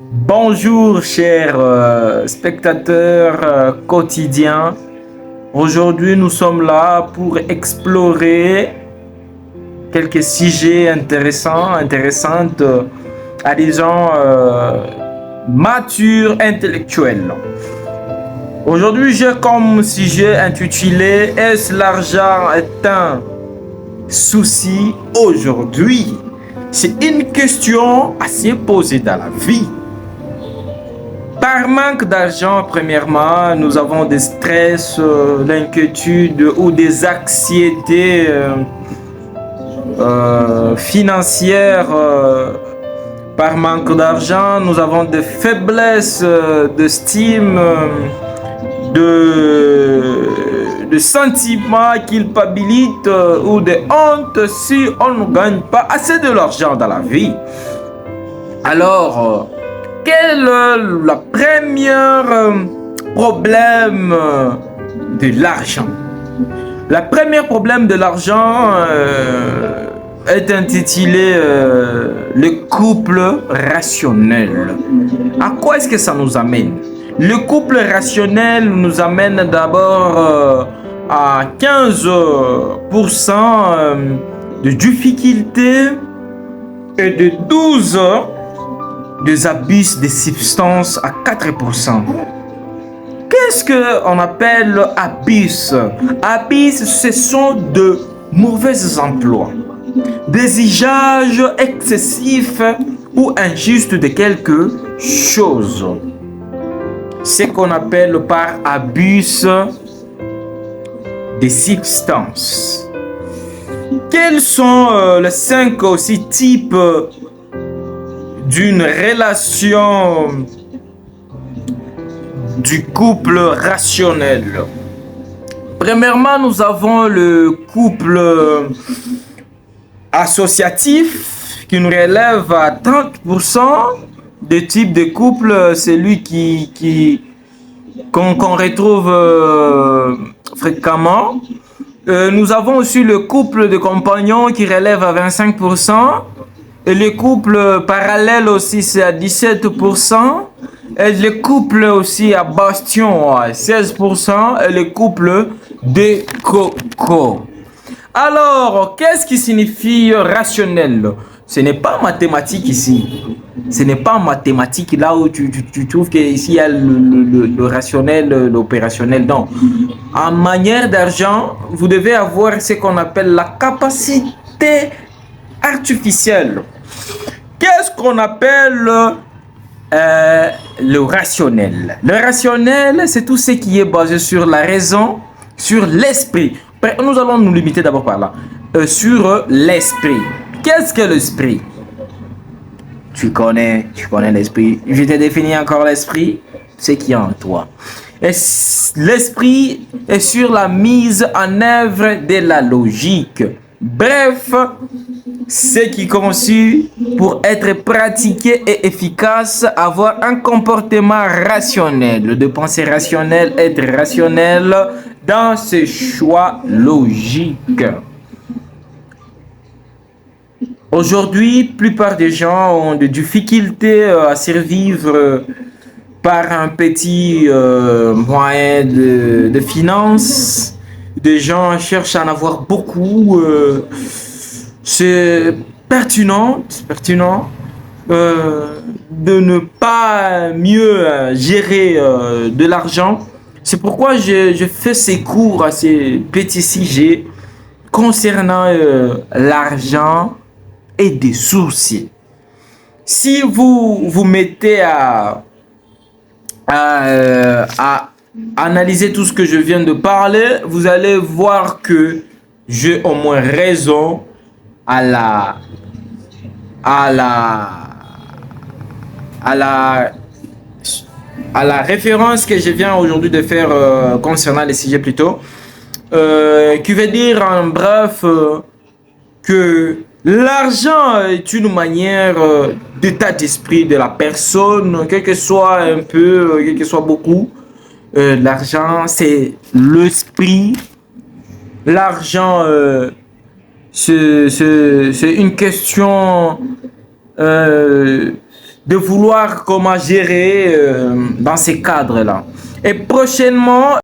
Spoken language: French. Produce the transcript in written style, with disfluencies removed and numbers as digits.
Bonjour chers spectateurs quotidiens. Aujourd'hui nous sommes là pour explorer quelques sujets intéressantes à des gens matures intellectuels. Aujourd'hui j'ai comme sujet intitulé Est-ce l'argent est un souci aujourd'hui? C'est une question assez posée dans la vie. Par manque d'argent, premièrement, nous avons des stress, l'inquiétude ou des anxiétés financières. Par manque d'argent, nous avons des faiblesses d'estime, de sentiments culpabilité ou de honte si on ne gagne pas assez de l'argent dans la vie. Alors, quel est le premier problème de l'argent? Le premier problème de l'argent est intitulé le couple rationnel. À quoi est-ce que ça nous amène? Le couple rationnel nous amène d'abord à 15% de difficultés et de 12% des abus de substances à 4%. Qu'est-ce qu'on appelle abus? Abus, ce sont de mauvais emplois, des usages excessifs ou injustes de quelque chose. Ce qu'on appelle par abus des substances. Quels sont les 5 aussi types d'une relation du couple rationnel? Premièrement, nous avons le couple associatif qui nous relève à 30% de type de couple, celui qu'on retrouve fréquemment. Nous avons aussi le couple de compagnons qui relève à 25%. Et le couple parallèle aussi, c'est à 17%. Et le couple aussi à bastion à 16%. Et le couple de coco. Alors, qu'est-ce qui signifie rationnel? Ce n'est pas mathématique ici. Ce n'est pas mathématique là où tu trouves qu'ici il y a le rationnel, l'opérationnel. Non. En manière d'argent, vous devez avoir ce qu'on appelle la capacité artificielle. Qu'est-ce qu'on appelle le rationnel? Le rationnel, c'est tout ce qui est basé sur la raison, sur l'esprit. Nous allons nous limiter d'abord par là. Sur l'esprit. Qu'est-ce que l'esprit? Tu connais l'esprit. Je te définis encore l'esprit, ce qui est en toi. L'esprit est sur la mise en œuvre de la logique. Bref, ce qui est conçu pour être pratiqué et efficace, avoir un comportement rationnel, de pensée rationnelle, être rationnel dans ses choix logiques. Aujourd'hui, la plupart des gens ont des difficultés à survivre par un petit moyen de finances. Des gens cherchent à en avoir beaucoup. C'est pertinent de ne pas mieux gérer de l'argent. C'est pourquoi je fais ces cours à ces petits sujets concernant l'argent et des soucis. Si vous vous mettez à analyser tout ce que je viens de parler, vous allez voir que j'ai au moins raison à la référence que je viens aujourd'hui de faire concernant les sujets plutôt, qui veut dire en bref que l'argent est une manière d'état d'esprit de la personne, quel que soit un peu, quel que soit beaucoup. L'argent, c'est l'esprit. L'argent, c'est une question de vouloir comment gérer dans ces cadres-là. Et prochainement,